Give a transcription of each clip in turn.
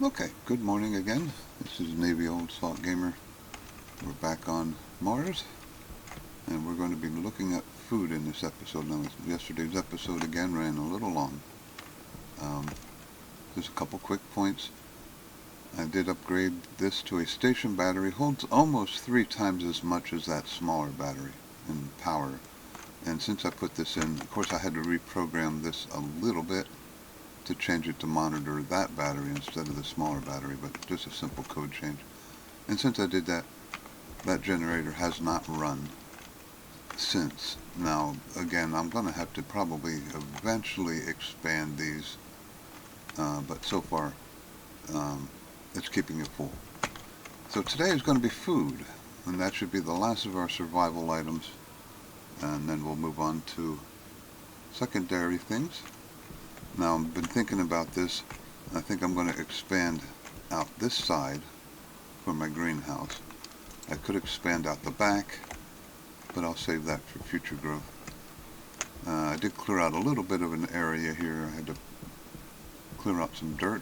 Okay, good morning again. This is Navy Old Salt Gamer. We're back on Mars, and we're going to be looking at food in this episode. Now, yesterday's episode again ran a little long. Just a couple quick points. I did upgrade this to a station battery. Holds almost 3 times as much as that smaller battery in power. And since I put this in, of course I had to reprogram this a little bit to change it to monitor that battery instead of the smaller battery, but just a simple code change. And since I did that, that generator has not run since. Now, again, I'm going to have to probably eventually expand these, but so far it's keeping it full. So today is going to be food, and that should be the last of our survival items, and then we'll move on to secondary things. Now, I've been thinking about this. I think I'm going to expand out this side for my greenhouse. I could expand out the back, but I'll save that for future growth. I did clear out a little bit of an area here. I had to clear out some dirt,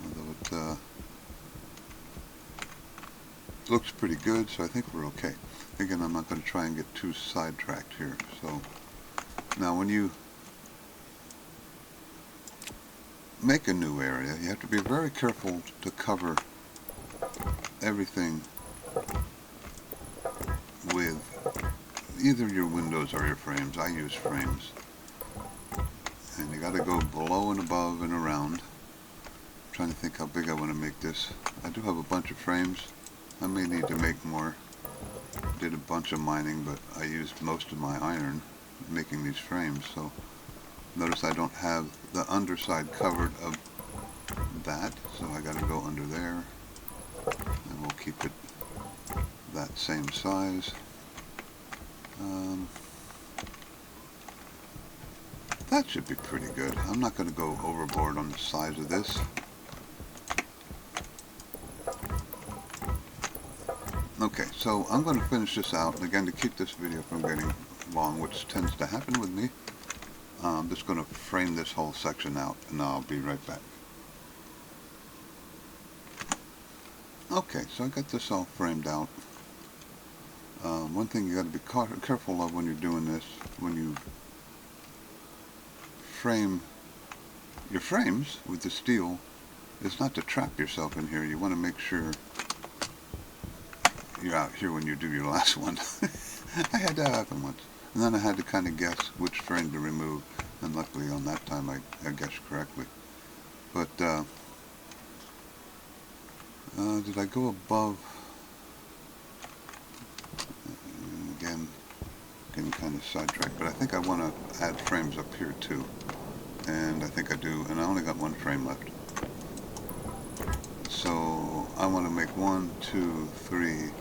although it looks pretty good, so I think we're okay. Again, I'm not going to try and get too sidetracked here. So now when you make a new area, you have to be very careful to cover everything with either your windows or your frames. I use frames. And you got to go below and above and around. I'm trying to think how big I want to make this. I do have a bunch of frames. I may need to make more. Did a bunch of mining, but I used most of my iron making these frames, so notice I don't have the underside covered of that, so I got to go under there, and we'll keep it that same size. That should be pretty good. I'm not going to go overboard on the size of this. Okay, so I'm going to finish this out, and again, to keep this video from getting long, which tends to happen with me, I'm just going to frame this whole section out, and I'll be right back. Okay, so I got this all framed out. One thing you got to be careful of when you're doing this, when you frame your frames with the steel, is not to trap yourself in here. You want to make sure you're out here when you do your last one. I had that happen once. And then I had to kind of guess which frame to remove, and luckily on that time I guessed correctly. But did I go above? Again, getting kind of sidetracked, but I think I want to add frames up here too. And I think I do, and I only got one frame left. So I want to make 1, 2, 3,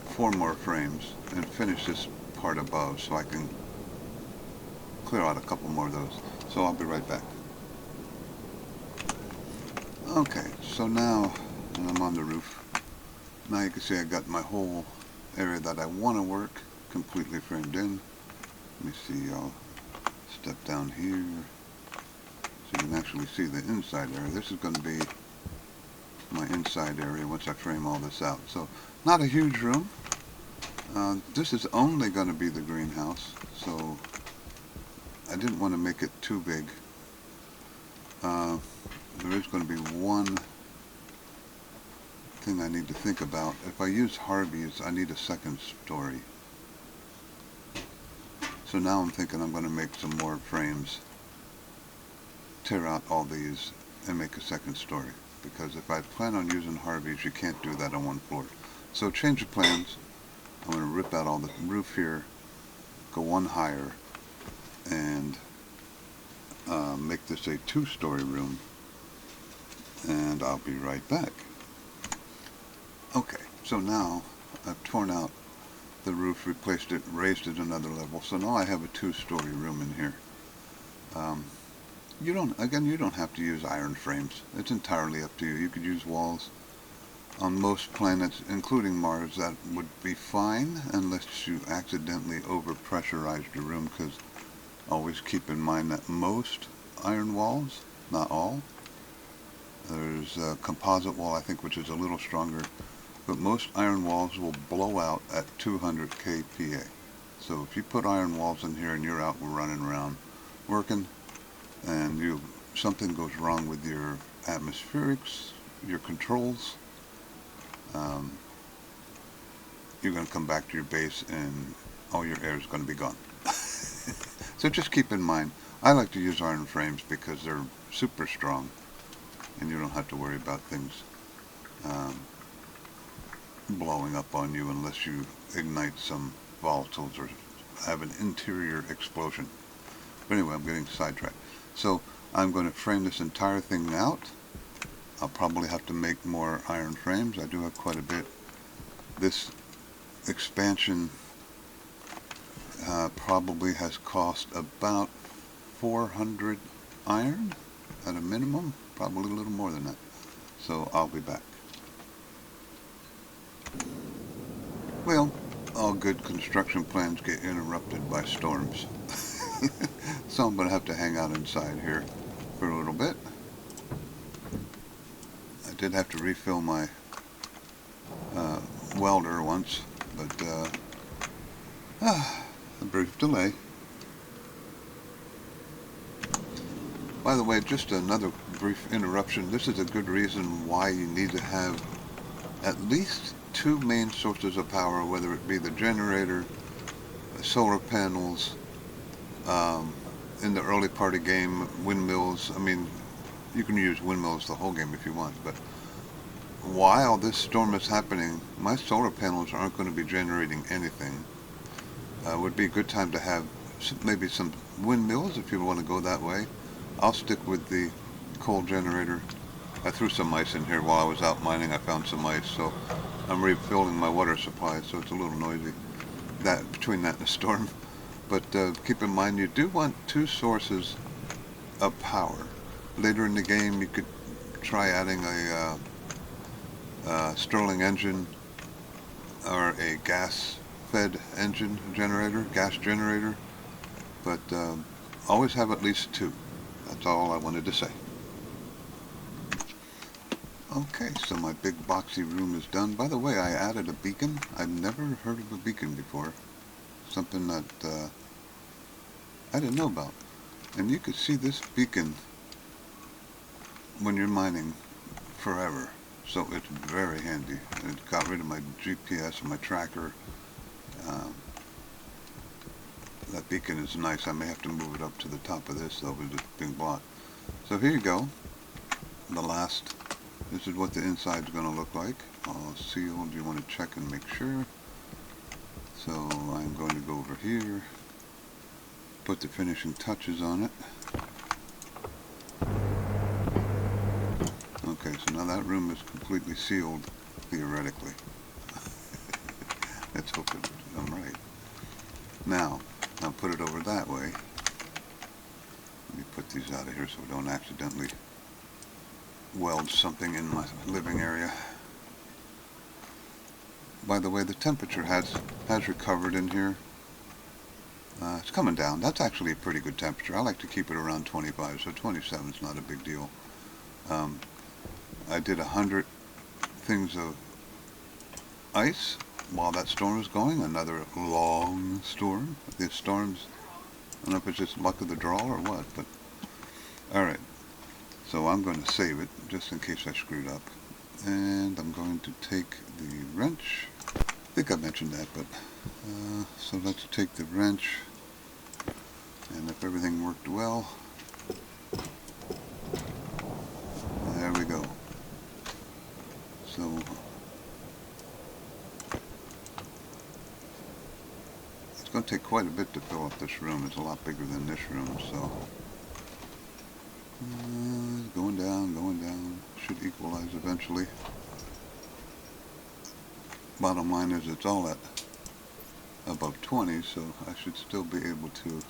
4 more frames and finish this part above so I can clear out a couple more of those. So I'll be right back. Okay, so now I'm on the roof. Now you can see I got my whole area that I want to work completely framed in. Let me see, I'll step down here so you can actually see the inside area. This is going to be my inside area once I frame all this out. So not a huge room. This is only going to be the greenhouse, so I didn't want to make it too big. There is going to be one thing I need to think about. If I use Harvey's, I need a second story. So now I'm thinking I'm going to make some more frames, tear out all these, and make a second story. Because if I plan on using Harvey's, you can't do that on one floor. So change of plans. I'm going to rip out all the roof here, go one higher, and make this a 2-story room. And I'll be right back. Okay, so now I've torn out the roof, replaced it, raised it another level. So now I have a 2-story room in here. You don't have to use iron frames. It's entirely up to you. You could use walls. On most planets, including Mars, that would be fine unless you accidentally overpressurized your room, because always keep in mind that most iron walls not all. There's a composite wall, I think, which is a little stronger, but most iron walls will blow out at 200 kPa. So if you put iron walls in here and you're out running around working, and something goes wrong with your atmospherics, your controls, you're going to come back to your base and all your air is going to be gone. So just keep in mind, I like to use iron frames because they're super strong and you don't have to worry about things blowing up on you unless you ignite some volatiles or have an interior explosion. But anyway, I'm getting sidetracked. So I'm going to frame this entire thing out. I'll probably have to make more iron frames. I do have quite a bit. This expansion probably has cost about 400 iron at a minimum, probably a little more than that. So I'll be back. Well, all good construction plans get interrupted by storms. So I'm going to have to hang out inside here for a little bit. I did have to refill my welder once, but a brief delay. By the way, just another brief interruption. This is a good reason why you need to have at least two main sources of power, whether it be the generator, solar panels, in the early part of game, windmills. I mean, you can use windmills the whole game if you want, but while this storm is happening, my solar panels aren't going to be generating anything. It would be a good time to have maybe some windmills if you want to go that way. I'll stick with the coal generator. I threw some ice in here while I was out mining. I found some ice, so I'm refilling my water supply, so it's a little noisy between that and the storm. But keep in mind, you do want two sources of power. Later in the game, you could try adding a Stirling engine or a gas-fed engine generator, gas generator. But always have at least two. That's all I wanted to say. Okay, so my big boxy room is done. By the way, I added a beacon. I've never heard of a beacon before. Something that I didn't know about. And you could see this beacon when you're mining forever. So it's very handy. It got rid of my GPS and my tracker. That beacon is nice. I may have to move it up to the top of this though with this big block. So here you go. This is what the inside is going to look like. All sealed. You want to check and make sure. So I'm going to go over here, put the finishing touches on it. Okay, so now that room is completely sealed, theoretically. Let's hope I'm right. Now, I'll put it over that way. Let me put these out of here so we don't accidentally weld something in my living area. By the way, the temperature has recovered in here. It's coming down. That's actually a pretty good temperature. I like to keep it around 25, so 27 is not a big deal. I did 100 things of ice while that storm was going. Another long storm. These storms, I don't know if it's just luck of the draw or what, but alright. So I'm going to save it just in case I screwed up. And I'm going to take the wrench. I think I mentioned that, but so let's take the wrench, and if everything worked well, there we go. So it's going to take quite a bit to fill up this room. It's a lot bigger than this room, so going down, should equalize eventually. Bottom line is it's all at above 20, so I should still be able to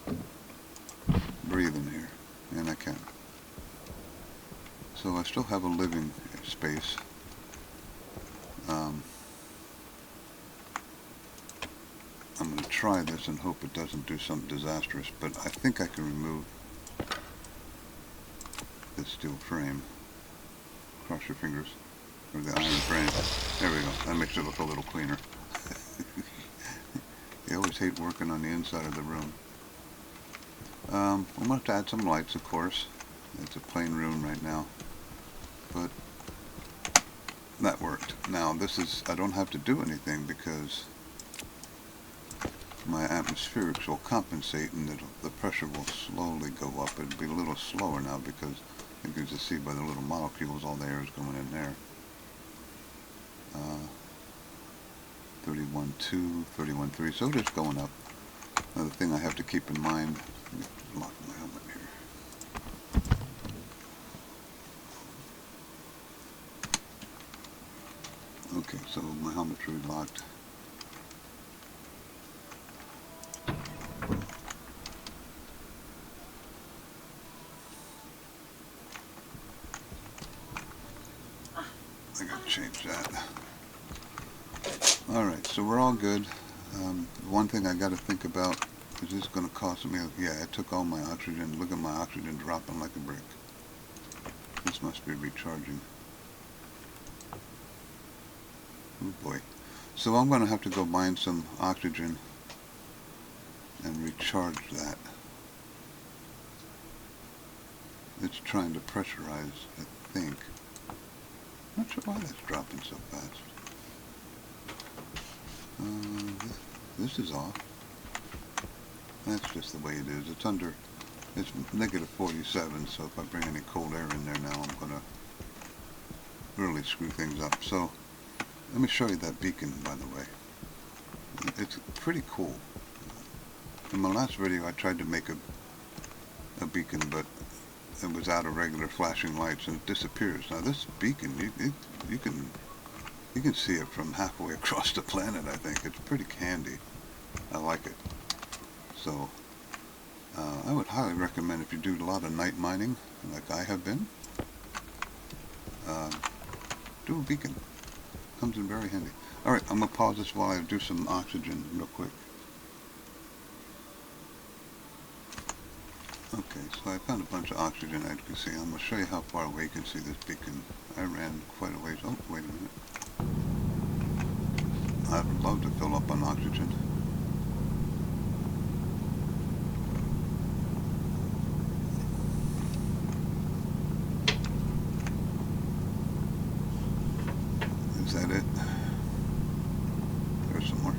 breathe in here, and I can. So I still have a living space. I'm going to try this and hope it doesn't do something disastrous, but I think I can remove this steel frame. Cross your fingers. Or the iron frame. There we go. That makes it look a little cleaner. You always hate working on the inside of the room. I'm going to have to add some lights, of course. It's a plain room right now. But that worked. Now this is, I don't have to do anything because my atmospherics will compensate and the pressure will slowly go up. It'll be a little slower now because you can just see by the little molecules all the air is going in there. 31.2, 31.3, so it is going up. Another thing I have to keep in mind, let me lock my helmet here. Okay, so my helmet's re-locked. I gotta change that. Alright, so we're all good. One thing I gotta think about, is this gonna cost me? Yeah, it took all my oxygen. Look at my oxygen dropping like a brick. This must be recharging. Oh boy. So I'm gonna have to go mine some oxygen and recharge that. It's trying to pressurize, I think. Not sure why that's dropping so fast. This is off. That's just the way it is. It's under, it's negative 47, so if I bring any cold air in there now, I'm going to really screw things up. So, let me show you that beacon, by the way. It's pretty cool. In my last video, I tried to make a beacon, but it was out of regular flashing lights, and it disappears. Now, this beacon, you can see it from halfway across the planet, I think. It's pretty handy. I like it. So, I would highly recommend if you do a lot of night mining, like I have been, do a beacon. Comes in very handy. Alright, I'm going to pause this while I do some oxygen real quick. Okay, so I found a bunch of oxygen, as you can see. I'm going to show you how far away you can see this beacon. I ran quite a ways. Oh, wait a minute. I would love to fill up on oxygen. Is that it? There's some more.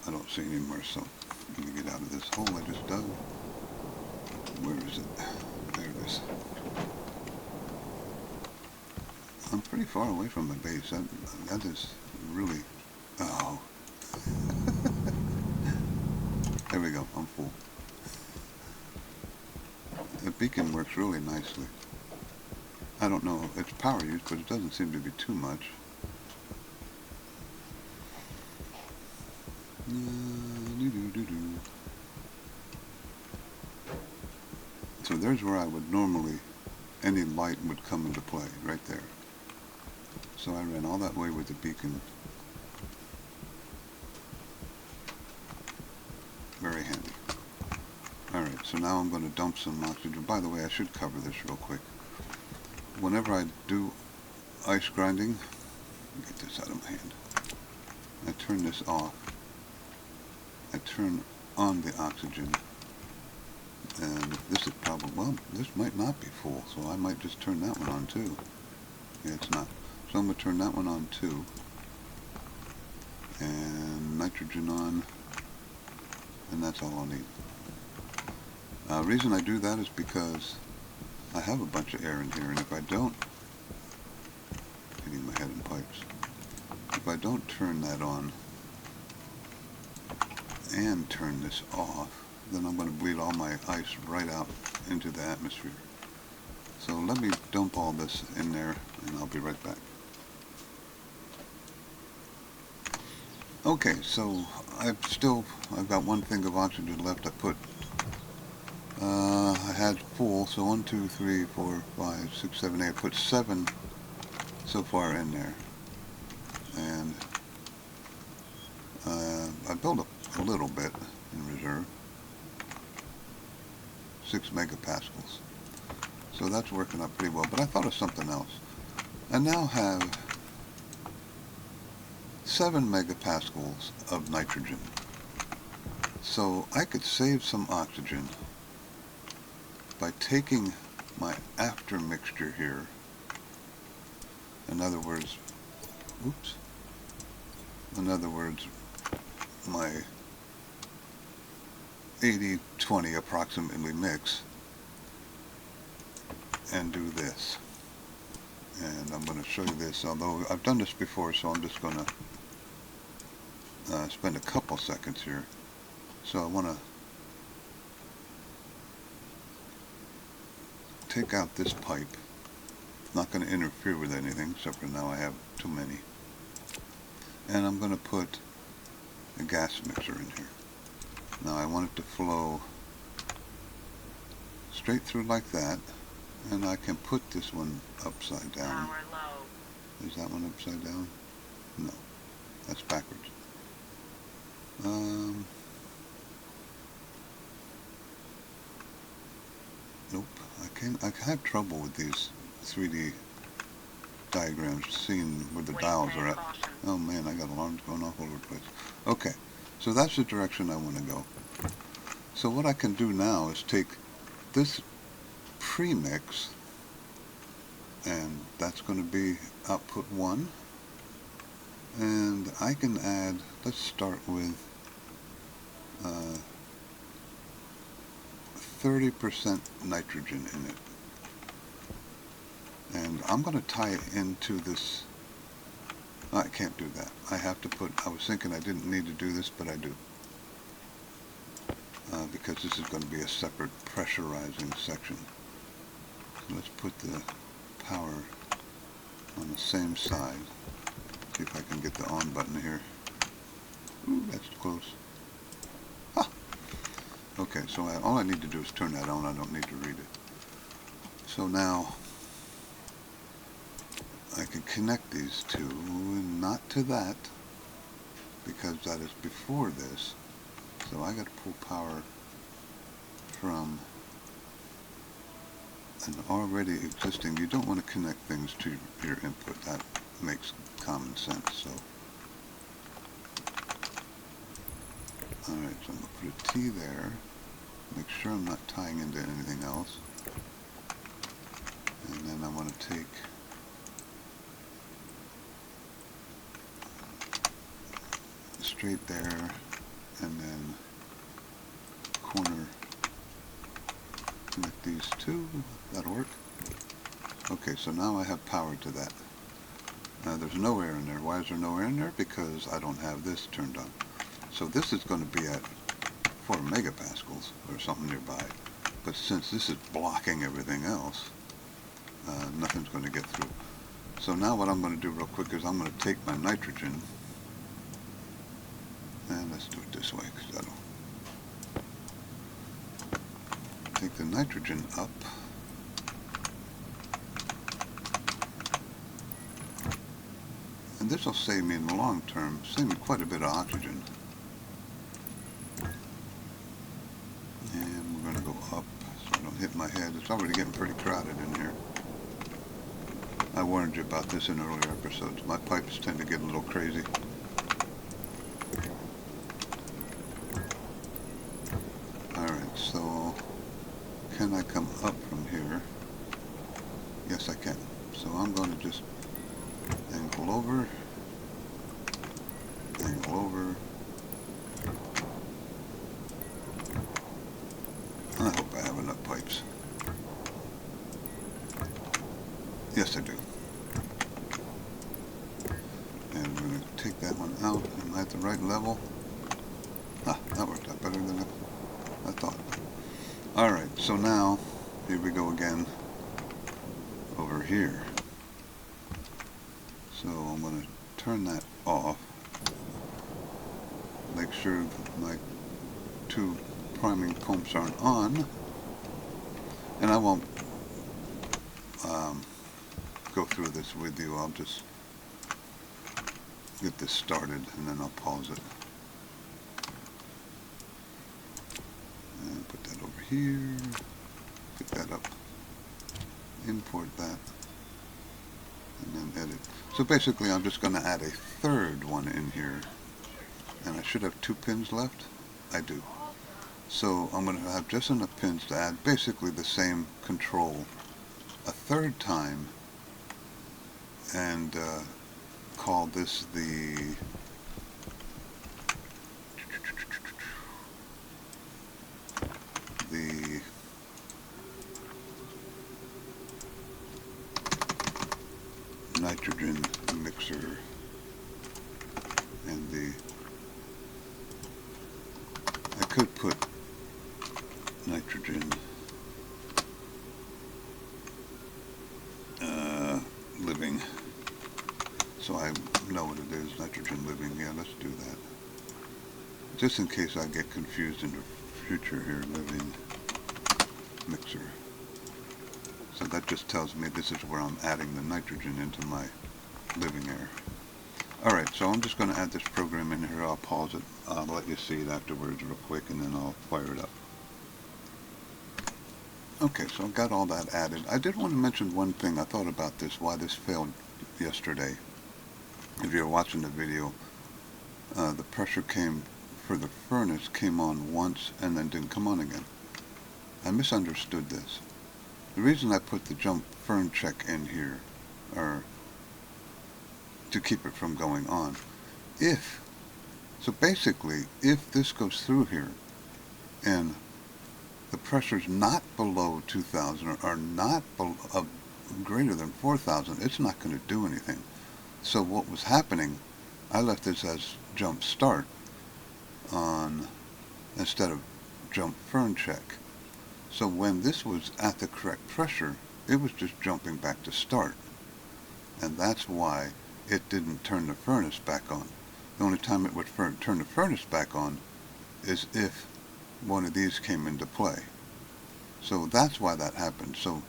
I don't see anymore, so I'm going to get out of this hole I just dug. Where is it? There it is. I'm pretty far away from my base. That is really... Oh. There we go. I'm full. The beacon works really nicely. I don't know its power use, but it doesn't seem to be too much. So there's where I would normally, any light would come into play, right there. So I ran all that way with the beacon. Very handy. Alright, so now I'm going to dump some oxygen. By the way, I should cover this real quick. Whenever I do ice grinding, get this out of my hand. I turn this off. I turn on the oxygen, and this is probably, well, this might not be full, so I might just turn that one on too. Yeah, it's not. So I'm going to turn that one on too, and nitrogen on, and that's all I'll need. The reason I do that is because I have a bunch of air in here, and if I don't, hitting my head in pipes, if I don't turn that on, and turn this off, then I'm going to bleed all my ice right out into the atmosphere. So let me dump all this in there and I'll be right back. Okay, so I've got one thing of oxygen left. I had full, so 1, 2, 3, 4, 5, 6, 7, 8. I put 7 so far in there. And I built up a little bit in reserve. 6 megapascals. So that's working out pretty well. But I thought of something else. I now have 7 megapascals of nitrogen. So I could save some oxygen by taking my after mixture here. In other words, my 80-20 approximately mix, and do this. And I'm going to show you this, although I've done this before, so I'm just going to spend a couple seconds here. So I want to take out this pipe. Not going to interfere with anything, except for now I have too many. And I'm going to put a gas mixer in here. Now I want it to flow straight through like that, and I can put this one upside down. Power low. Is that one upside down? No, that's backwards. Nope, I have trouble with these 3D diagrams, seeing where the dials are at. Oh man, I got alarms going off all over the place. Okay, so that's the direction I want to go. So what I can do now is take this premix, and that's going to be output 1, and I can add, let's start with 30% nitrogen in it. And I'm going to tie it into this. I can't do that. I have to put, I was thinking I didn't need to do this, but I do. Because this is going to be a separate pressurizing section. So let's put the power on the same side. See if I can get the on button here. Ooh, that's close. Ah! Okay, so all I need to do is turn that on. I don't need to read it. So now I can connect these two, and not to that, because that is before this. So I got to pull power from an already existing. You don't want to connect things to your input. That makes common sense. So, all right. So I'm going to put a T there. Make sure I'm not tying into anything else. And then I want to take straight there, and then corner, connect these two. That'll work. Okay, so now I have power to that. There's no air in there. Why is there no air in there? Because I don't have this turned on. So this is going to be at 4 megapascals or something nearby. But since this is blocking everything else, nothing's going to get through. So now what I'm going to do real quick is I'm going to take my nitrogen, and let's do it this way, because that'll take the nitrogen up. And this will save me in the long term, save me quite a bit of oxygen. And we're going to go up so I don't hit my head. It's already getting pretty crowded in here. I warned you about this in earlier episodes. My pipes tend to get a little crazy. Alright, so can I come up from here? Yes, I can. So I'm going to just angle over, and I hope I have enough pipes. Yes, I do. And we're going to take that one out. Am I at the right level? Ah, that worked out better than I thought. Alright, so now, here we go again, over here. So I'm going to turn that off, make sure that my two priming pumps aren't on, and I won't go through this with you. I'll just get this started and then I'll pause it. And put that over here, pick that up, import that, and then edit. So basically I'm just going to add a third one in here, and I should have 2 pins left. I do. So I'm going to have just enough pins to add basically the same control a third time, and call this the nitrogen mixer, and I could put nitrogen living, so I know what it is. Nitrogen living, yeah, let's do that. Just in case I get confused in the future here, living mixer. So that just tells me this is where I'm adding the nitrogen into my living air. Alright, so I'm just going to add this program in here. I'll pause it. I'll let you see it afterwards real quick, and then I'll fire it up. Okay, so I've got all that added. I did want to mention one thing. I thought about this, why this failed yesterday. If you're watching the video, the pressure came for the furnace came on once and then didn't come on again. I misunderstood this. The reason I put the jump fern check in here, or to keep it from going on, so basically, if this goes through here and the pressure's not below 2,000 or not greater than 4,000, it's not going to do anything. So what was happening, I left this as jump start on instead of jump fern check. So when this was at the correct pressure, it was just jumping back to start. And that's why it didn't turn the furnace back on. The only time it would turn the furnace back on is if one of these came into play. So that's why that happened. So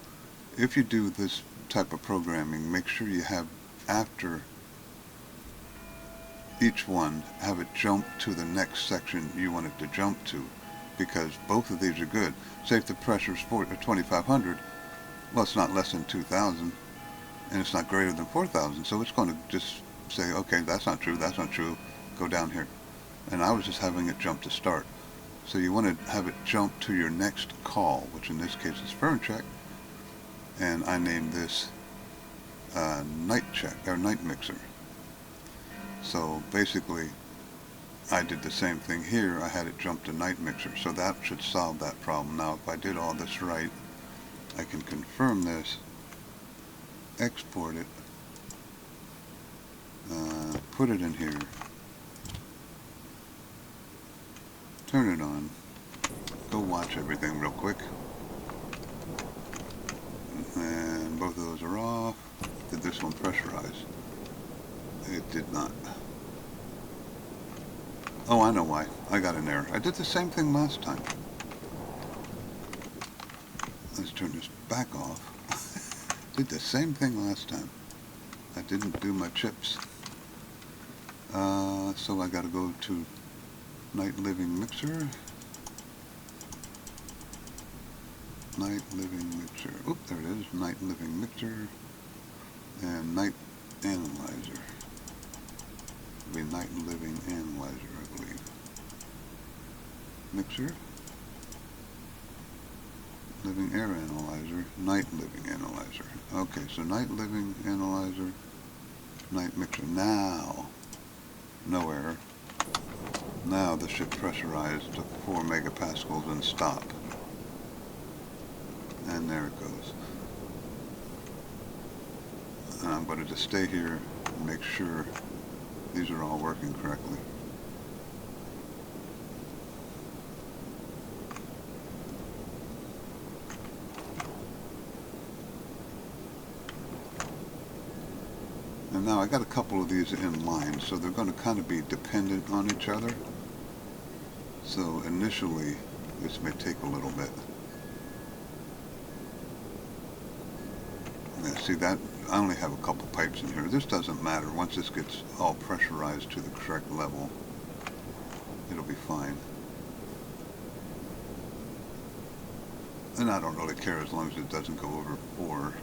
if you do this type of programming, make sure you have, after each one, have it jump to the next section you want it to jump to, because both of these are good. Say if the pressure is 2,500, well, it's not less than 2,000, and it's not greater than 4,000, so it's going to just say, okay, that's not true, go down here. And I was just having it jump to start. So you want to have it jump to your next call, which in this case is fern check, and I named this night check, or night mixer. So basically, I did the same thing here. I had it jump to night mixer, so that should solve that problem. Now, if I did all this right, I can confirm this, export it, put it in here, turn it on, go watch everything real quick, and both of those are off. Did this one pressurize? It did not. Oh, I know why. I got an error. I did the same thing last time. Let's turn this back off. Did the same thing last time. I didn't do my chips. So I got to go to Night Living Mixer. Night Living Mixer. Oop, there it is. Night Living Mixer. And Night Analyzer. It'll be Night Living Analyzer, I believe. Mixer. Living Air Analyzer. Night Living Analyzer. Okay, so Night Living Analyzer. Night Mixer. Now, no error. Now this should pressurize to 4 megapascals and stop. And there it goes. And I'm going to just stay here and make sure these are all working correctly. And now I got a couple of these in line, so they're going to kind of be dependent on each other. So initially, this may take a little bit. Yeah, see that? I only have a couple pipes in here. This doesn't matter. Once this gets all pressurized to the correct level, it'll be fine. And I don't really care as long as it doesn't go over 4.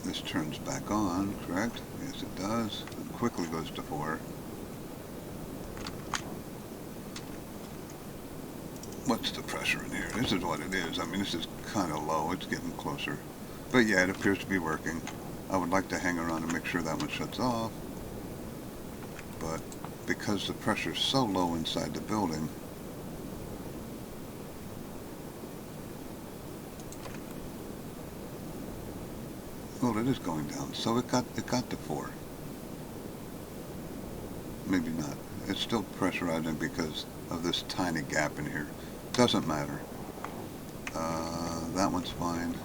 This turns back on, correct? Yes, it does. It quickly goes to 4. What's the pressure in here? This is what it is. I mean, this is kind of low. It's getting closer. But yeah, it appears to be working. I would like to hang around and make sure that one shuts off. But because the pressure is so low inside the building, well, it is going down. So it got to 4. Maybe not. It's still pressurizing because of this tiny gap in here. Doesn't matter. That one's fine.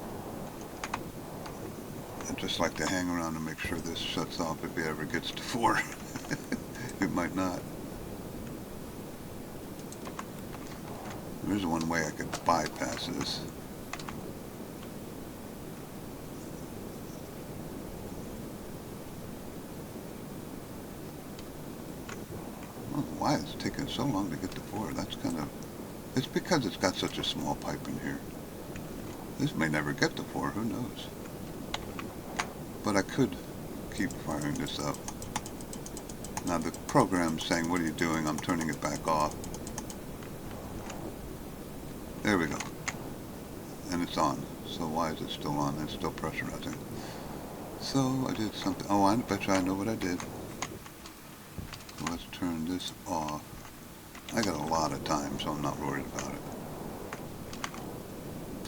I'd just like to hang around and make sure this shuts off if it ever gets to 4. It might not. There's one way I could bypass this. Well, why it's taking so long to get to 4? That's kind of... It's because it's got such a small pipe in here. This may never get to 4, who knows? But I could keep firing this up. Now the program's saying, what are you doing? I'm turning it back off. There we go. And it's on. So why is it still on? It's still pressurizing. So I did something. Oh, I bet you I know what I did. So let's turn this off. I got a lot of time, so I'm not worried about it.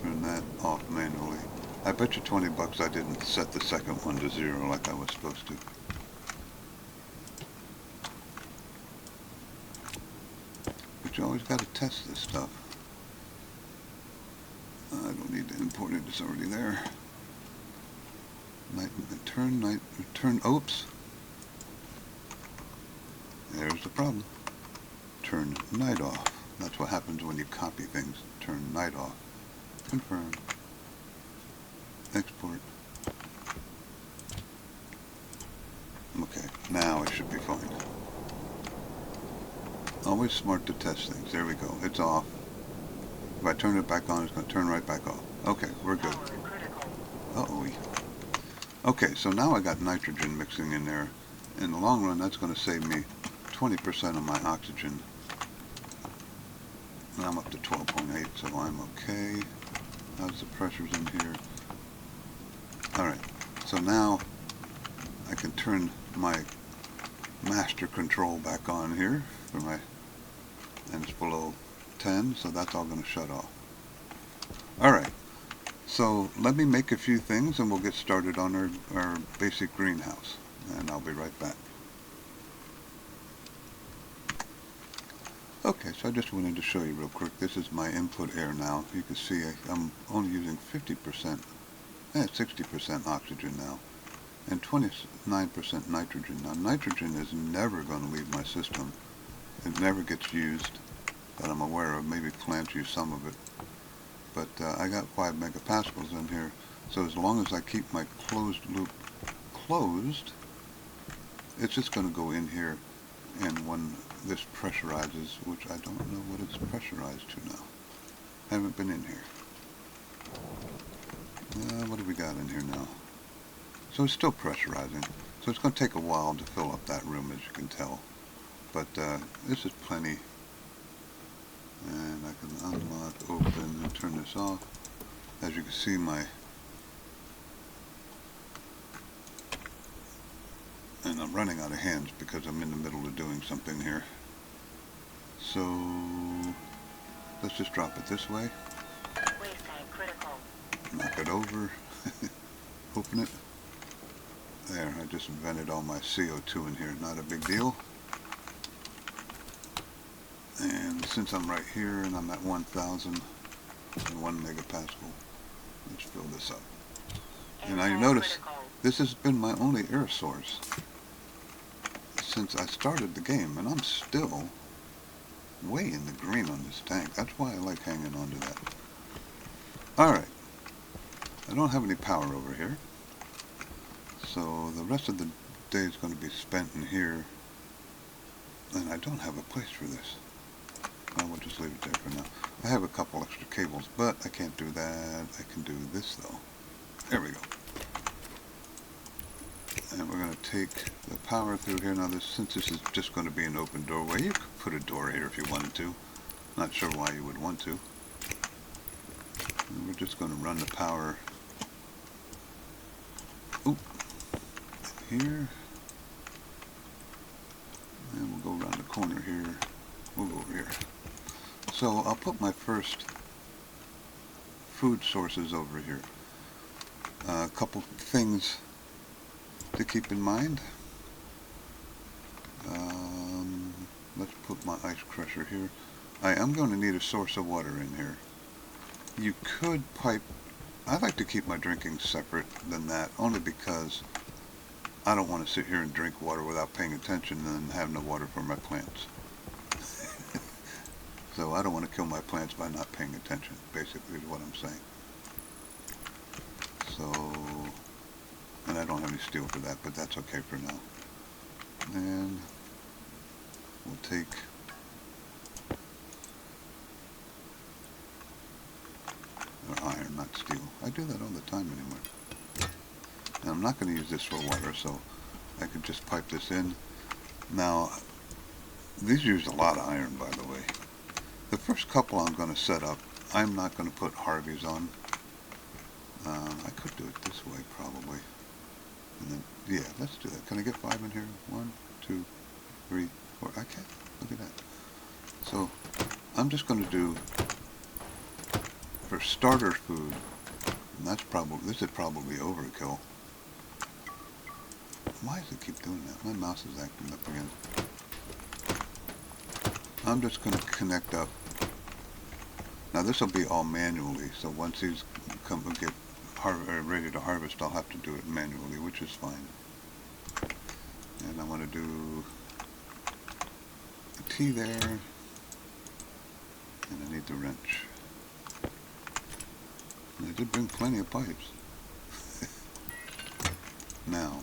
Turn that off manually. I bet you 20 bucks I didn't set the second one to 0 like I was supposed to. But you always got to test this stuff. I don't need to import it, it's already there. Turn, oops. There's the problem. Turn night off. That's what happens when you copy things. Turn night off. Confirm. Export. Okay, now it should be fine. Always smart to test things. There we go. It's off. If I turn it back on, it's going to turn right back off. Okay, we're good. Uh-oh. Okay, so now I got nitrogen mixing in there. In the long run, that's going to save me 20% of my oxygen. And I'm up to 12.8, so I'm okay. How's the pressures in here? Alright, so now I can turn my master control back on here for my, and it's below 10, so that's all going to shut off. Alright, so let me make a few things and we'll get started on our basic greenhouse, and I'll be right back. Okay, so I just wanted to show you real quick. This is my input air now. You can see I'm only using 50%, 60% oxygen now, and 29% nitrogen. Now, nitrogen is never going to leave my system. It never gets used that I'm aware of. Maybe plants use some of it. But I got 5 megapascals in here, so as long as I keep my closed loop closed, it's just going to go in here, and when this pressurizes, which I don't know what it's pressurized to now. Haven't been in here. What do we got in here now? So it's still pressurizing. So it's going to take a while to fill up that room, as you can tell. But this is plenty. And I can unlock, open, and turn this off. As you can see, and I'm running out of hands because I'm in the middle of doing something here. So let's just drop it this way. Knock it over. Open it. There, I just vented all my CO2 in here. Not a big deal. And since I'm right here and I'm at 1,001 megapascal, let's fill this up. And now you notice This has been my only air source since I started the game, and I'm still way in the green on this tank. That's why I like hanging on to that. Alright, I don't have any power over here, so the rest of the day is going to be spent in here, and I don't have a place for this. Well, we'll just leave it there for now. I have a couple extra cables, but I can't do that. I can do this though. There we go. And we're going to take the power through here. Now, since this is just going to be an open doorway, you could put a door here if you wanted to. Not sure why you would want to. And we're just going to run the power here. And we'll go around the corner here. We'll go over here. So I'll put my first food sources over here. A couple things to keep in mind. Let's put my ice crusher here. I am going to need a source of water in here. You could pipe. I like to keep my drinking separate than that, only because I don't want to sit here and drink water without paying attention and have no water for my plants. So I don't want to kill my plants by not paying attention, basically is what I'm saying. So, and I don't have any steel for that, but that's okay for now. And we'll take iron, not steel. I do that all the time anymore. And I'm not going to use this for water, so I could just pipe this in. Now, these use a lot of iron, by the way. The first couple I'm going to set up, I'm not going to put Harveys on. I could do it this way, probably. And then, yeah, let's do that. Can I get 5 in here? 1, 2, 3, 4. I can't. Look at that. So, I'm just going to do, for starter food, and that's probably, this is probably overkill. Why does it keep doing that? My mouse is acting up again. I'm just going to connect up. Now this will be all manually, so once these come and get ready to harvest, I'll have to do it manually, which is fine. And I want to do a T there, and I need the wrench. And I did bring plenty of pipes. Now,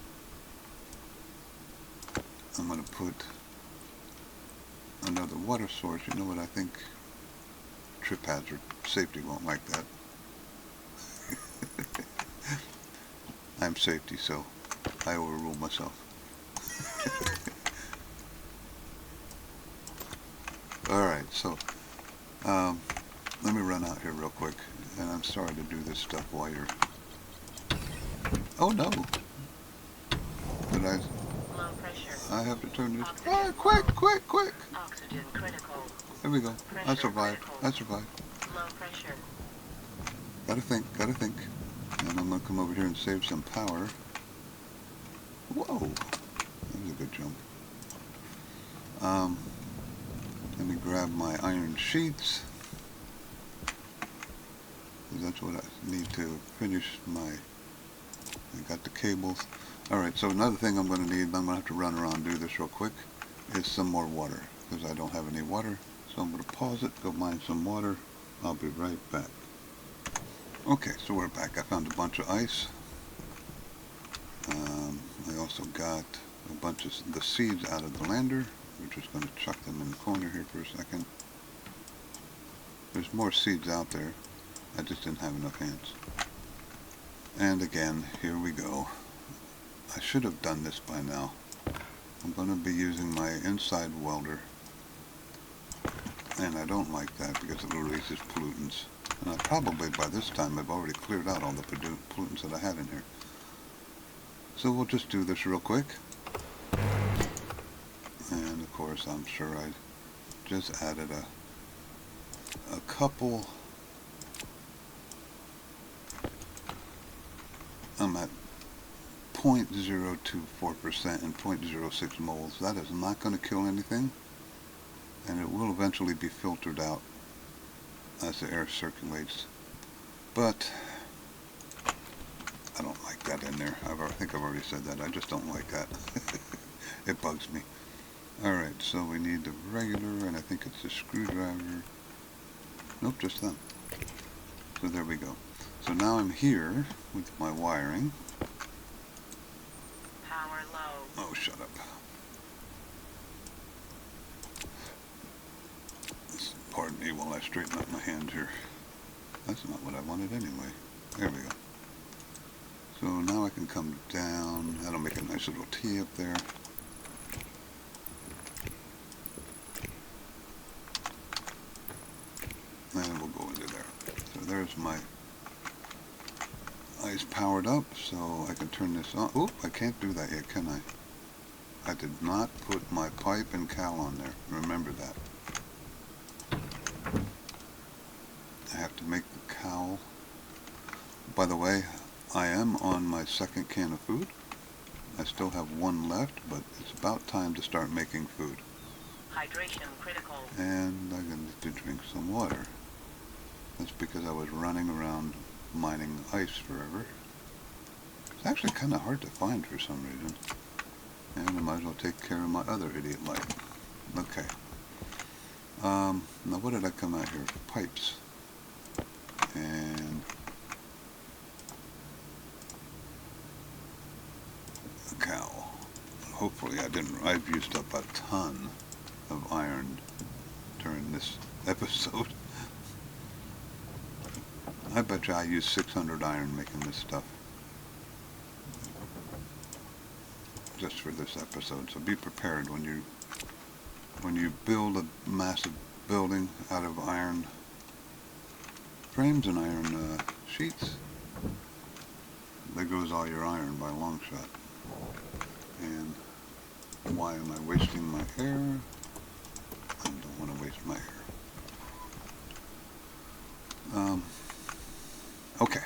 I'm going to put another water source. You know what I think? Trip hazard. Safety won't like that. I'm safety, so I overrule myself. Alright, so let me run out here real quick, and I'm sorry to do this stuff while you're... Oh no! Did I... Low pressure. I have to turn this... Oxygen Ah, quick, quick, quick! Oxygen critical. There we go. I Pressure survived. critical. I survived. Low pressure. Gotta think, gotta think. And I'm gonna come over here and save some power. Whoa! That was a good jump. Let me grab my iron sheets. That's what I need to finish my... I got the cables. Alright, so another thing I'm going to need, I'm going to have to run around and do this real quick, is some more water. Because I don't have any water. So I'm going to pause it, go mine some water. I'll be right back. Okay, so we're back. I found a bunch of ice. I also got a bunch of the seeds out of the lander. We're just going to chuck them in the corner here for a second. There's more seeds out there. I just didn't have enough hands. And again, here we go. I should have done this by now. I'm going to be using my inside welder. And I don't like that because it releases pollutants. And I probably, by this time, I've already cleared out all the pollutants that I had in here. So we'll just do this real quick. And of course, I'm sure I just added a couple. I'm at 0.024% and 0.06 moles. That is not going to kill anything, and it will eventually be filtered out as the air circulates. But I don't like that in there. I think I've already said that. I just don't like that. It bugs me. Alright, so we need the regular, and I think it's the screwdriver. Nope, just them. So there we go. So now I'm here with my wiring. Power low. Oh, shut up. Pardon me while I straighten up my hand here. That's not what I wanted anyway. There we go. So now I can come down. That'll make a nice little T up there. And we'll go into there. So there's my ice powered up, so I can turn this on. Oop, I can't do that yet, can I? I did not put my pipe and cowl on there. Remember that. I have to make the cowl. By the way, I am on my second can of food. I still have one left, but it's about time to start making food. Hydration critical. And I need to drink some water. That's because I was running around mining ice forever. It's actually kind of hard to find for some reason. And I might as well take care of my other idiot light. Okay. Now what did I come out here? Pipes. And a cowl. Hopefully I've used up a ton of iron during this episode. I bet you I used 600 iron making this stuff. Just for this episode. So be prepared when you build a massive building out of iron frames and iron sheets. There goes all your iron by a long shot. And why am I wasting my air? I don't want to waste my air. Okay,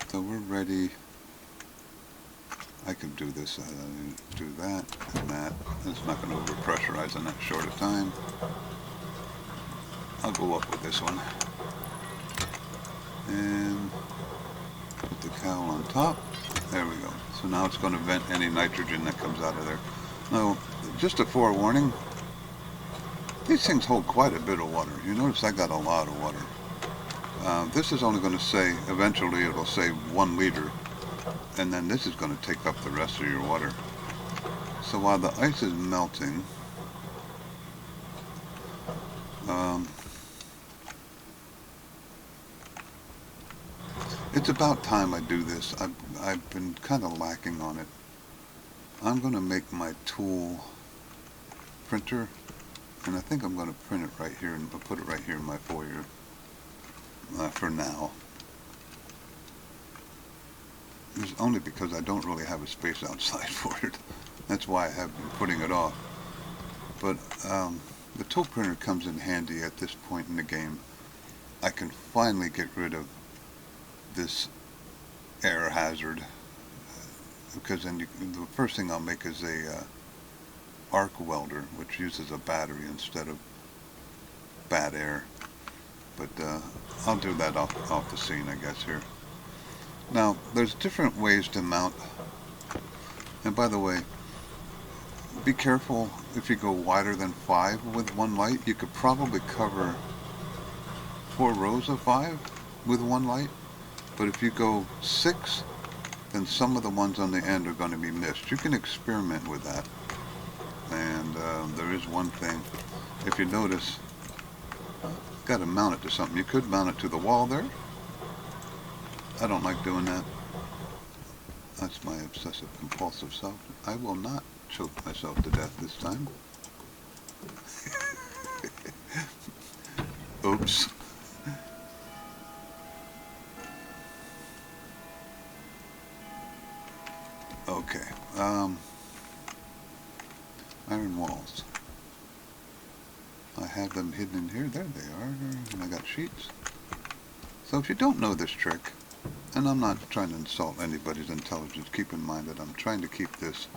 so we're ready. I could do this, do that, and that. It's not going to overpressurize in that short of time. I'll go up with this one. And put the cowl on top. There we go. So now it's going to vent any nitrogen that comes out of there. Now, just a forewarning, these things hold quite a bit of water. You notice I got a lot of water. This is only going to say, eventually it'll say 1 liter, and then this is going to take up the rest of your water. So while the ice is melting, it's about time I do this. I've been kind of lacking on it. I'm going to make my tool printer, and I think I'm going to print it right here and put it right here in my foyer for now. It's only because I don't really have a space outside for it. That's why I have been putting it off. But the tool printer comes in handy at this point in the game. I can finally get rid of this air hazard, because then the first thing I'll make is a arc welder, which uses a battery instead of bad air. But I'll do that off the scene, I guess, here. Now, there's different ways to mount. And by the way, be careful if you go wider than 5 with one light. You could probably cover 4 rows of 5 with one light. But if you go 6, then some of the ones on the end are going to be missed. You can experiment with that. And there is one thing. If you notice, got to mount it to something. You could mount it to the wall there. I don't like doing that. That's my obsessive compulsive self. I will not choke myself to death this time. Oops. Okay. Iron walls. I have them hidden in here. There they are. And I got sheets. So if you don't know this trick, and I'm not trying to insult anybody's intelligence, keep in mind that I'm trying to keep this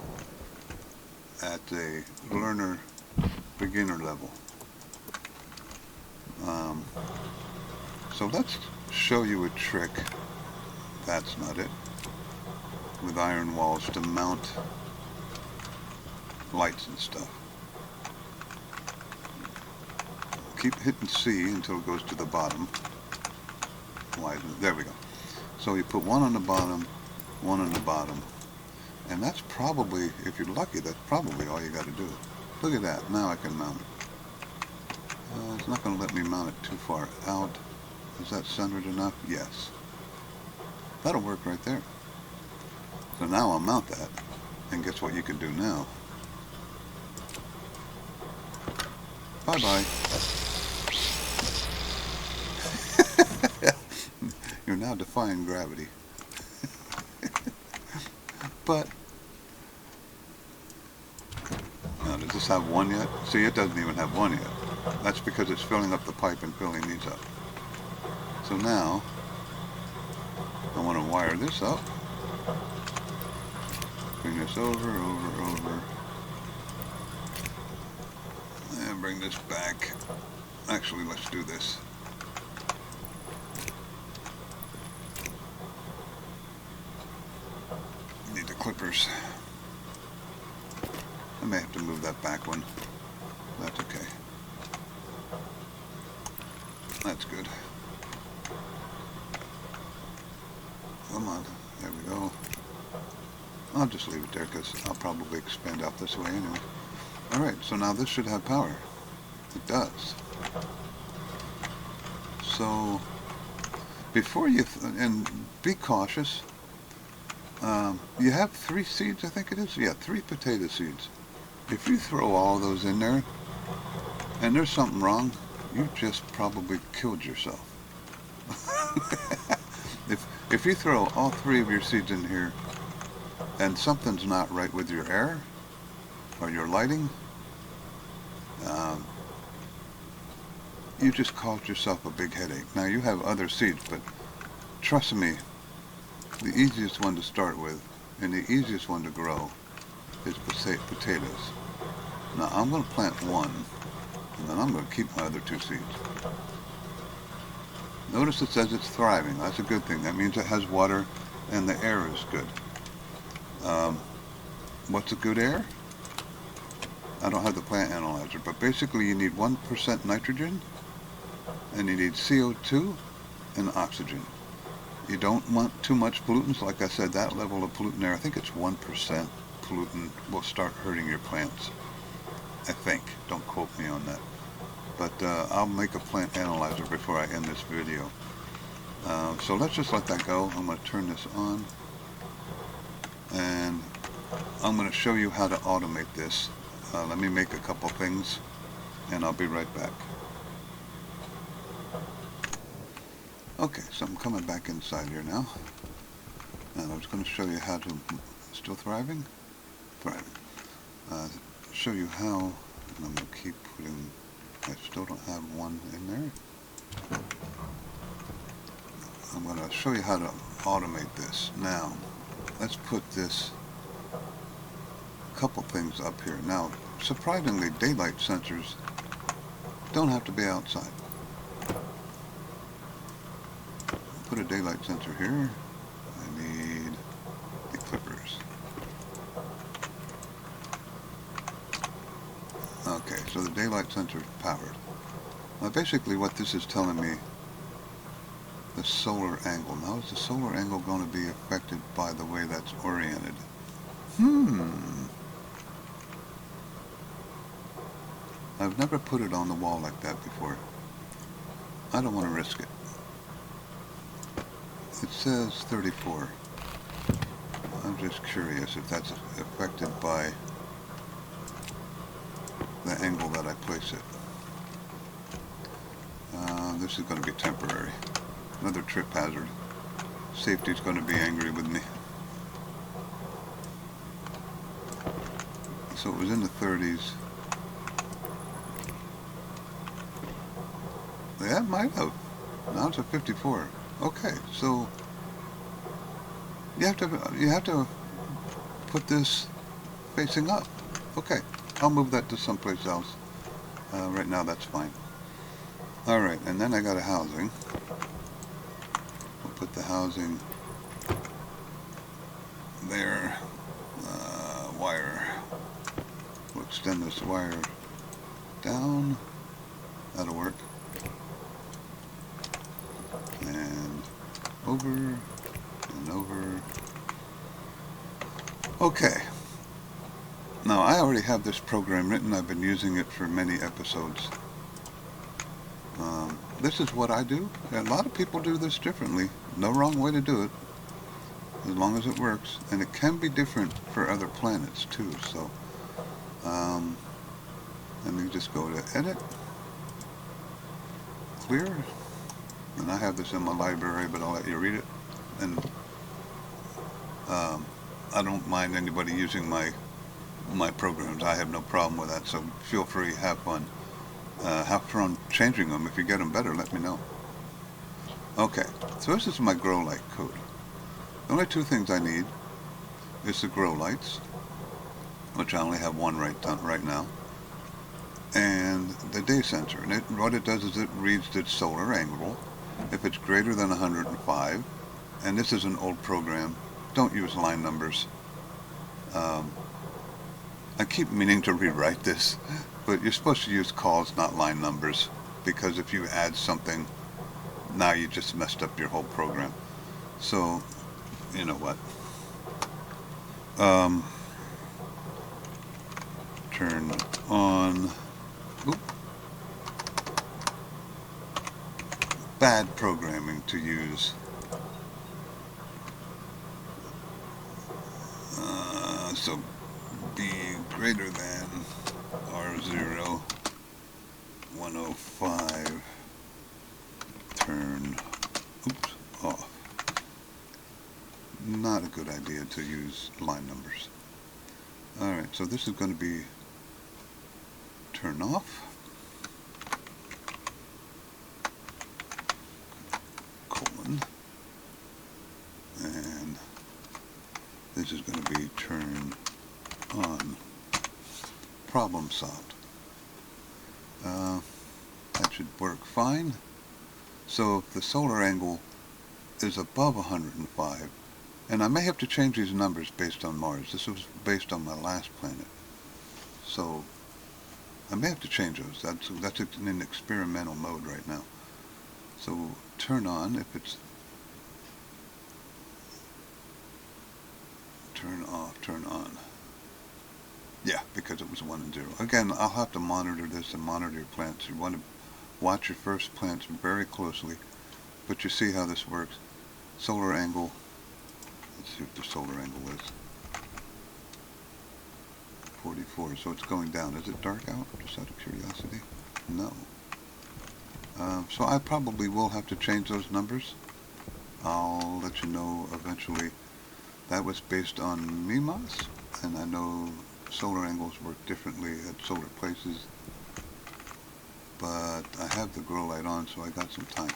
at a learner, beginner level. So let's show you a trick. That's not it. with iron walls to mount lights and stuff. Keep hitting C until it goes to the bottom. Why isn't it? There we go. So you put one on the bottom, one on the bottom. And that's probably, if you're lucky, that's probably all you got to do. Look at that. Now I can mount it. It's not going to let me mount it too far out. Is that centered enough? Yes. That'll work right there. So now I'll mount that. And guess what you can do now? Bye-bye. You're now defying gravity. But, now does this have one yet? See, it doesn't even have one yet. That's because it's filling up the pipe and filling these up. So now, I want to wire this up. Bring this over, and bring this back. Actually, let's do this. Need the clippers. I may have to move that back one. That's okay. That's good. Come on. There we go. I'll just leave it there because I'll probably expand out this way anyway. Alright, so now this should have power. It does. So, before you, and be cautious, you have 3 seeds, I think it is? Yeah, 3 potato seeds. If you throw all those in there, and there's something wrong, you just probably killed yourself. If you throw all 3 of your seeds in here, and something's not right with your air, or your lighting, you just caused yourself a big headache. Now you have other seeds, but trust me, the easiest one to start with, and the easiest one to grow, is potatoes. Now I'm going to plant one, and then I'm going to keep my other 2 seeds. Notice it says it's thriving. That's a good thing. That means it has water, and the air is good. What's a good air? I don't have the plant analyzer, but basically you need 1% nitrogen, and you need CO2 and oxygen. You don't want too much pollutants. Like I said, that level of pollutant there, I think it's 1% pollutant will start hurting your plants. I think. Don't quote me on that. But I'll make a plant analyzer before I end this video. So let's just let that go. I'm going to turn this on. And I'm going to show you how to automate this. Let me make a couple things, and I'll be right back. Okay, so I'm coming back inside here now. And I was going to show you how to, still thriving? Thriving. Show you how, and I'm going to keep putting, I still don't have one in there. I'm going to show you how to automate this. Now, let's put this couple things up here. Now, surprisingly, daylight sensors don't have to be outside. Put a daylight sensor here. I need the clippers. Okay, so the daylight sensor is powered. Now basically what this is telling me, the solar angle. Now is the solar angle going to be affected by the way that's oriented? I've never put it on the wall like that before. I don't want to risk it. It says 34. I'm just curious if that's affected by the angle that I place it. This is going to be temporary. Another trip hazard. Safety's going to be angry with me. So it was in the 30s. Yeah, it might have. Now it's at 54. Okay, so you have to put this facing up. Okay, I'll move that to someplace else. Right now that's fine. All right, and then I got a housing. We'll put the housing there. Wire. We'll extend this wire down. That'll work. And over and over. Okay. Now I already have this program written. I've been using it for many episodes. This is what I do. A lot of people do this differently. No wrong way to do it, as long as it works. And it can be different for other planets too. So let me just go to edit, clear, and I have this in my library, but I'll let you read it. And I don't mind anybody using my programs. I have no problem with that, so feel free, have fun. Have fun changing them. If you get them better, let me know. Okay, so this is my grow light code. The only two things I need is the grow lights, which I only have one right now, and the day sensor. And what it does is it reads the solar angle. If it's greater than 105, and this is an old program, don't use line numbers. I keep meaning to rewrite this, but you're supposed to use calls, not line numbers, because if you add something, now you just messed up your whole program. So, you know what? Turn on. Oop. Bad programming to use. So be greater than R0 105. Turn off. Not a good idea to use line numbers. Alright, so this is going to be turn off. Colon. And this is going to be turn on. Problem solved. That should work fine. So if the solar angle is above 105, and I may have to change these numbers based on Mars. This was based on my last planet. So I may have to change those. That's in experimental mode right now. So turn on if it's turn off, turn on. Yeah, because it was 1 and 0. Again, I'll have to monitor this and monitor your plants. You want to watch your first plants very closely, but you see how this works. Solar angle. Let's see what the solar angle is. 44, so it's going down. Is it dark out? Just out of curiosity? No. So I probably will have to change those numbers. I'll let you know eventually. That was based on MIMAS, and I know solar angles work differently at solar places, but I have the grow light on, so I got some time.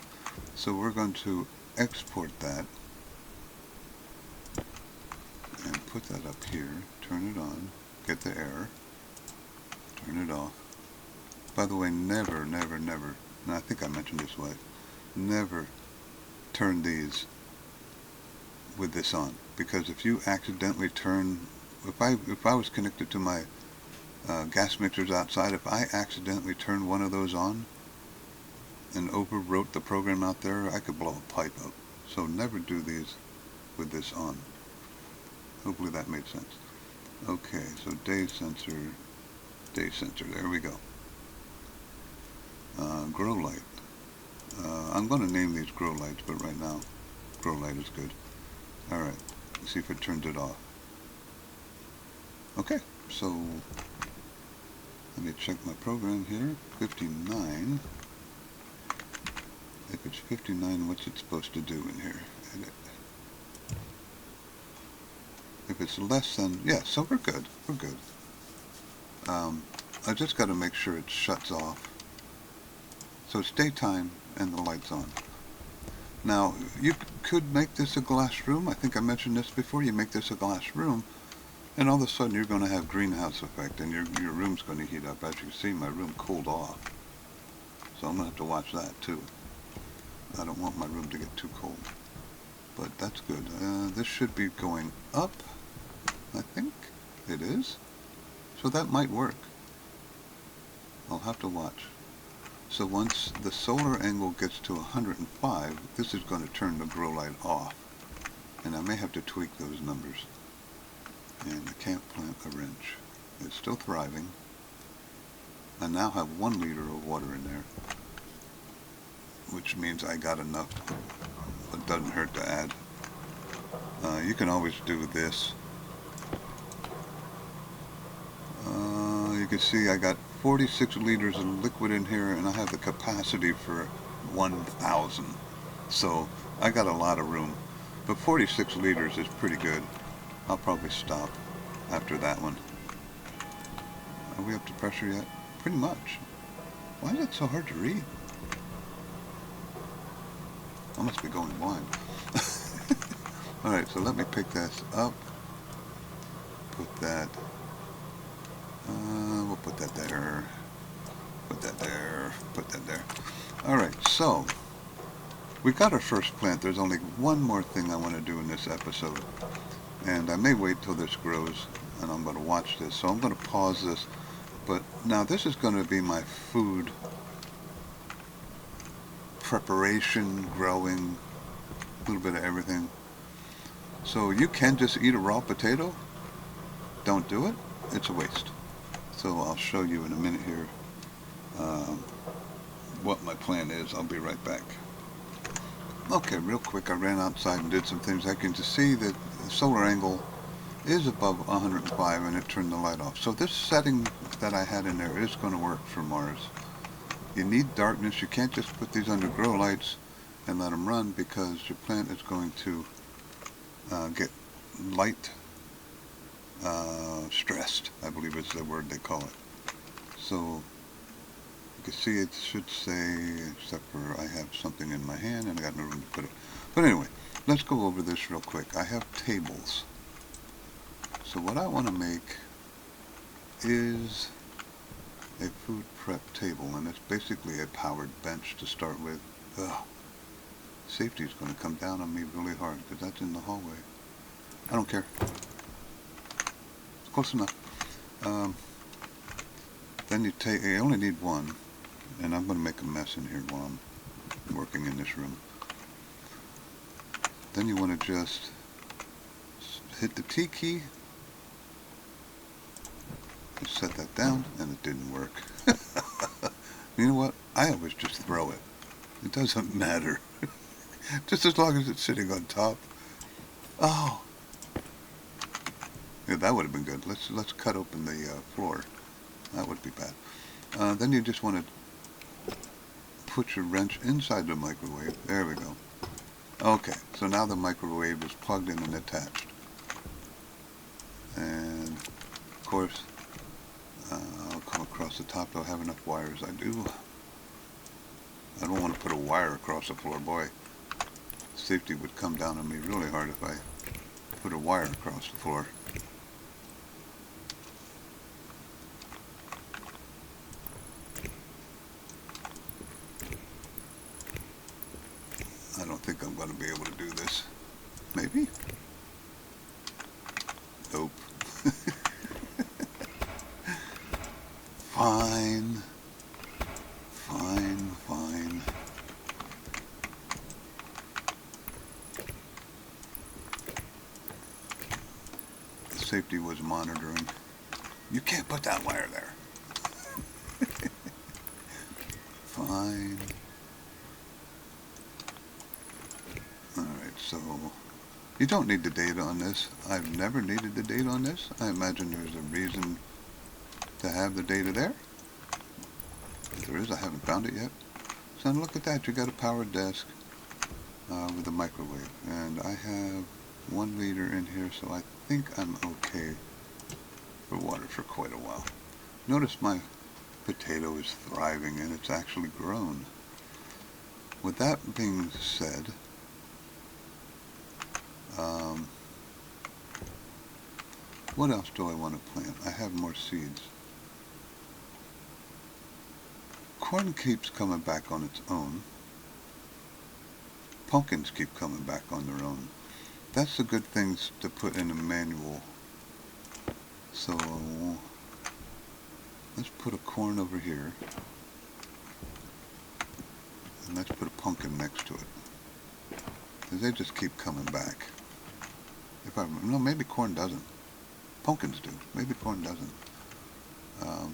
So we're going to export that and put that up here, turn it on, get the error, turn it off. By the way, never, never, never, and I think I mentioned this way, never turn these with this on, because if you accidentally turn, if I was connected to my gas mixers outside, if I accidentally turned one of those on and overwrote the program out there, I could blow a pipe up. So never do these with this on. Hopefully that made sense. Okay, so day sensor, there we go. Grow light. I'm going to name these grow lights, but right now, grow light is good. Alright, let's see if it turns it off. Okay, so let me check my program here. 59. If it's 59, what's it supposed to do in here? Edit. If it's less than, yeah, so we're good. We're good. I just got to make sure it shuts off. So it's daytime and the light's on. Now, you could make this a glass room. I think I mentioned this before. You make this a glass room, and all of a sudden you're going to have greenhouse effect, and your room's going to heat up. As you can see, my room cooled off. So I'm going to have to watch that, too. I don't want my room to get too cold. But that's good. This should be going up. I think it is. So that might work. I'll have to watch. So once the solar angle gets to 105, this is going to turn the grow light off. And I may have to tweak those numbers. And I can't plant a wrench. It's still thriving. I now have 1 liter of water in there, which means I got enough. It doesn't hurt to add. You can always do this. You can see I got 46 liters of liquid in here, and I have the capacity for 1,000. So I got a lot of room. But 46 liters is pretty good. I'll probably stop after that one. Are we up to pressure yet? Pretty much. Why is it so hard to read? I must be going blind. Alright, so let me pick this up. Put that... we'll put that there. Put that there. Put that there. Alright, so... we got our first plant. There's only one more thing I want to do in this episode. And I may wait till this grows, and I'm going to watch this. So I'm going to pause this. But now this is going to be my food preparation, growing, a little bit of everything. So you can just eat a raw potato. Don't do it. It's a waste. So I'll show you in a minute here what my plan is. I'll be right back. Okay, real quick, I ran outside and did some things. I can just see that the solar angle is above 105 and it turned the light off. So this setting that I had in there is going to work for Mars. You need darkness. You can't just put these under grow lights and let them run, because your plant is going to get light stressed, I believe is the word they call it. So you can see it should say, except for I have something in my hand and I got no room to put it. But anyway, let's go over this real quick. I have tables. So what I want to make is a food prep table, and it's basically a powered bench to start with. Ugh. Safety is going to come down on me really hard because that's in the hallway. I don't care. It's close enough. Then you only need one, and I'm going to make a mess in here while I'm working in this room. Then you want to just hit the T key. Set that down, and it didn't work. You know what? I always just throw it. It doesn't matter. Just as long as it's sitting on top. Oh. Yeah, that would have been good. Let's cut open the floor. That would be bad. Then you just want to put your wrench inside the microwave. There we go. Okay, so now the microwave is plugged in and attached. And, of course, I'll come across the top. Do I have enough wires? I do. I don't want to put a wire across the floor. Boy, safety would come down on me really hard if I put a wire across the floor. I don't think I'm going to be able to do this. Maybe? Nope. Fine. Fine, fine. The safety was monitoring. You can't put that wire there. Fine. Alright, so you don't need the data on this. I've never needed the data on this. I imagine there's a reason to have the data there. If there is, I haven't found it yet. So look at that, you got a powered desk with a microwave. And I have 1 liter in here, so I think I'm okay for water for quite a while. Notice my potato is thriving and it's actually grown. With that being said, what else do I want to plant? I have more seeds. Corn keeps coming back on its own. Pumpkins keep coming back on their own. That's the good things to put in a manual So let's put a corn over here, and let's put a pumpkin next to it. Because they just keep coming back. If I remember, no, maybe corn doesn't. Pumpkins do. Maybe corn doesn't. I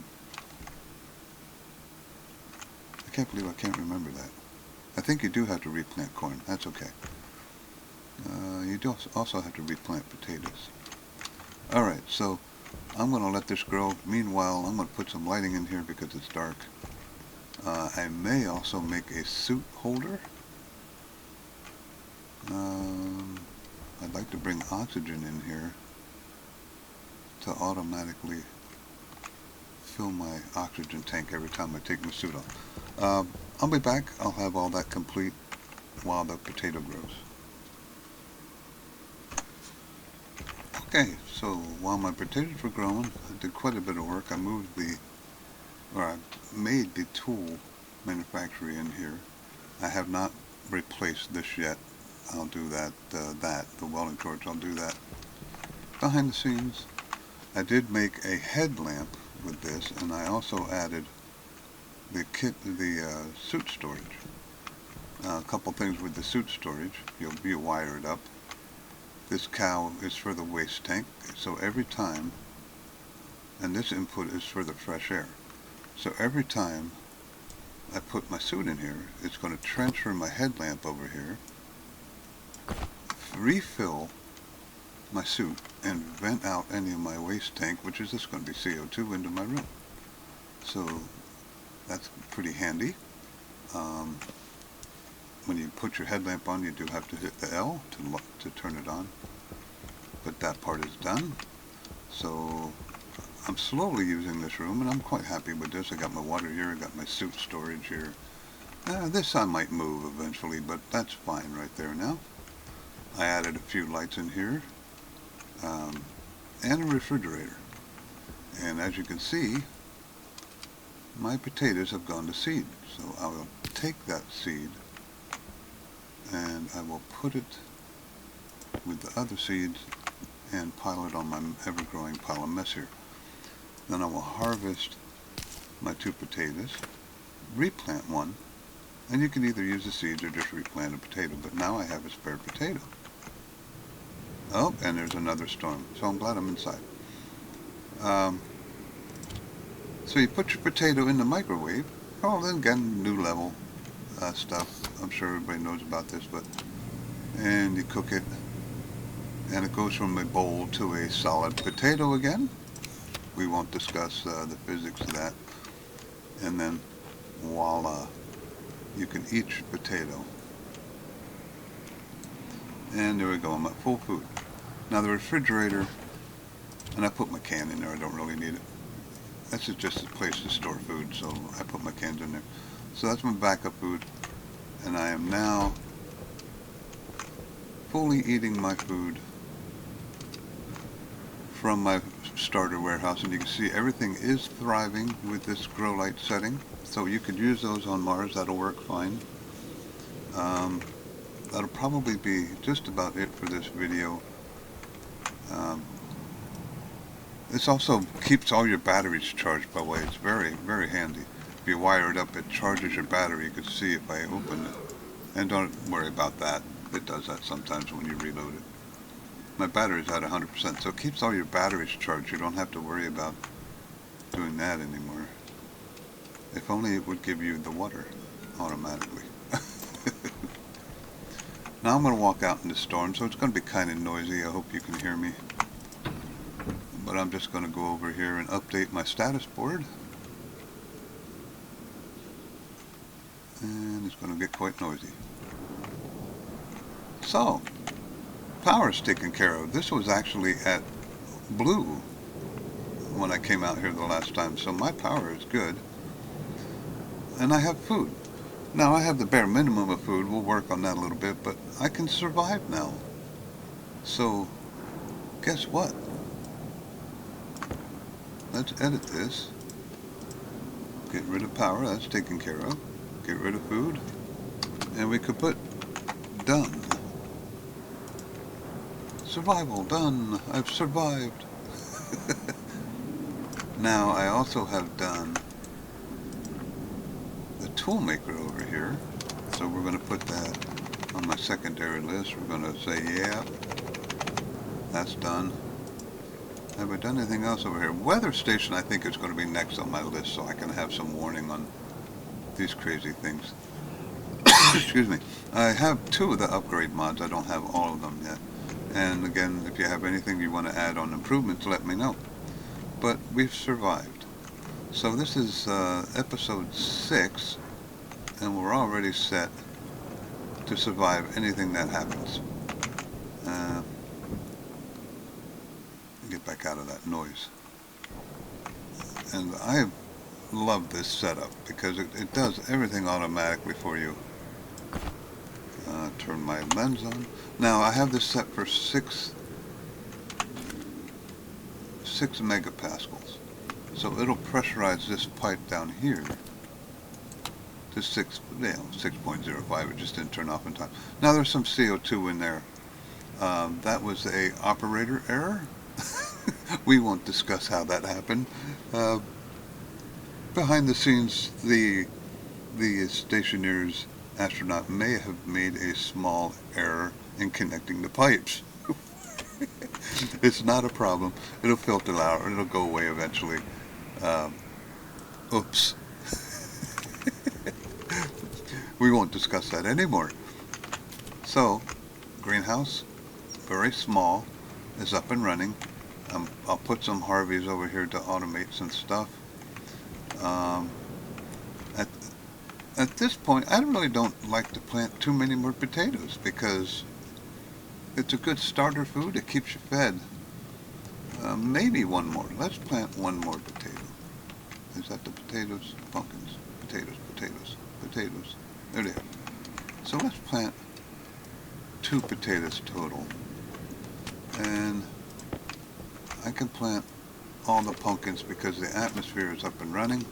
can't believe I can't remember that. I think you do have to replant corn. That's okay. You do also have to replant potatoes. Alright, so I'm going to let this grow. Meanwhile, I'm going to put some lighting in here because it's dark. I may also make a suit holder. I'd like to bring oxygen in here to automatically fill my oxygen tank every time I take my suit off. I'll be back. I'll have all that complete while the potato grows. Okay, so while my potatoes were growing, I did quite a bit of work. I made the tool manufacturer in here. I have not replaced this yet. I'll do that, the welding torch, I'll do that behind the scenes. I did make a headlamp with this, and I also added the suit storage. A couple things with the suit storage. You'll wire it up. This cow is for the waste tank, so every time, and this input is for the fresh air. So every time I put my suit in here, it's going to transfer my headlamp over here, refill my suit, and vent out any of my waste tank, which is just going to be CO2, into my room. So that's pretty handy. When you put your headlamp on, you do have to hit the L to turn it on. But that part is done. So I'm slowly using this room, and I'm quite happy with this. I got my water here, I got my suit storage here. This I might move eventually, but that's fine right there now. I added a few lights in here, and a refrigerator. And as you can see, my potatoes have gone to seed. So I will take that seed and I will put it with the other seeds and pile it on my ever-growing pile of mess here. Then I will harvest my 2 potatoes, replant one, and you can either use the seeds or just replant a potato, but now I have a spare potato. Oh, and there's another storm, so I'm glad I'm inside. So you put your potato in the microwave. Oh, then again, new level stuff. I'm sure everybody knows about this, and you cook it, and it goes from a bowl to a solid potato again. We won't discuss the physics of that. And then, voila, you can eat your potato. And there we go, I'm at full food. Now the refrigerator, and I put my can in there, I don't really need it. This is just a place to store food, so I put my cans in there. So that's my backup food, and I am now fully eating my food from my starter warehouse, and you can see everything is thriving with this growlight setting. So you could use those on Mars, that'll work fine. That'll probably be just about it for this video. This also keeps all your batteries charged, by the way. It's very, very handy. If you wire it up, it charges your battery. You can see if I open it. And don't worry about that. It does that sometimes when you reload it. My battery's at 100%, so it keeps all your batteries charged. You don't have to worry about doing that anymore. If only it would give you the water automatically. Now I'm going to walk out in the storm, so it's going to be kind of noisy. I hope you can hear me. But I'm just going to go over here and update my status board. And it's going to get quite noisy. So, power's taken care of. This was actually at blue when I came out here the last time, so my power is good. And I have food. Now I have the bare minimum of food. We'll work on that a little bit, but I can survive now. So, guess what? Let's edit this. Get rid of power, that's taken care of. Get rid of food. And we could put done. Survival, done. I've survived. Now, I also have done the toolmaker over here. So we're going to put that on my secondary list. We're going to say, yeah, that's done. Have I done anything else over here? Weather station, I think, is going to be next on my list, so I can have some warning on these crazy things. Excuse me. I have 2 of the upgrade mods. I don't have all of them yet. And again, if you have anything you want to add on improvements, let me know. But we've survived. So this is episode 6, and we're already set to survive anything that happens. Get back out of that noise. And I love this setup because it does everything automatically for you. Turn my lens on. Now I have this set for 6 megapascals. So it'll pressurize this pipe down here to 6.05. It just didn't turn off in time. Now there's some CO2 in there. That was a operator error. We won't discuss how that happened. Behind the scenes, the Stationeers astronaut may have made a small error in connecting the pipes. It's not a problem. It'll filter out. It'll go away eventually. Oops. We won't discuss that anymore. So, greenhouse, very small, is up and running. I'll put some Harveys over here to automate some stuff. At this point, I really don't like to plant too many more potatoes because it's a good starter food. It keeps you fed. Maybe one more. Let's plant one more potato. Is that the potatoes? Pumpkins. Potatoes, potatoes, potatoes. There they are. So let's plant 2 potatoes total. And I can plant all the pumpkins because the atmosphere is up and running.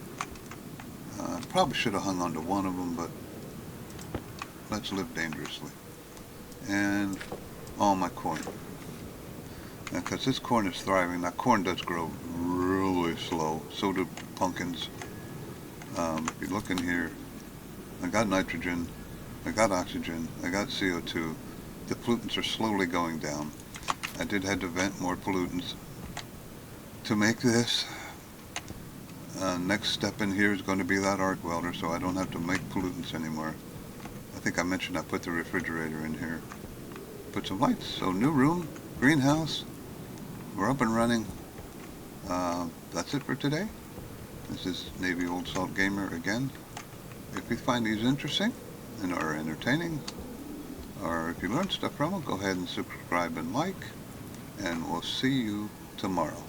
Probably should have hung on to one of them, but let's live dangerously. And all my corn. Because this corn is thriving. Now, corn does grow really slow. So do pumpkins. If you look in here, I got nitrogen, I got oxygen, I got CO2. The pollutants are slowly going down. I did have to vent more pollutants to make this. Next step in here is going to be that arc welder, so I don't have to make pollutants anymore. I think I mentioned I put the refrigerator in here. Put some lights. So new room, greenhouse, we're up and running. That's it for today. This is Navy Old Salt Gamer again. If you find these interesting and are entertaining, or if you learned stuff from them, go ahead and subscribe and like, and we'll see you tomorrow.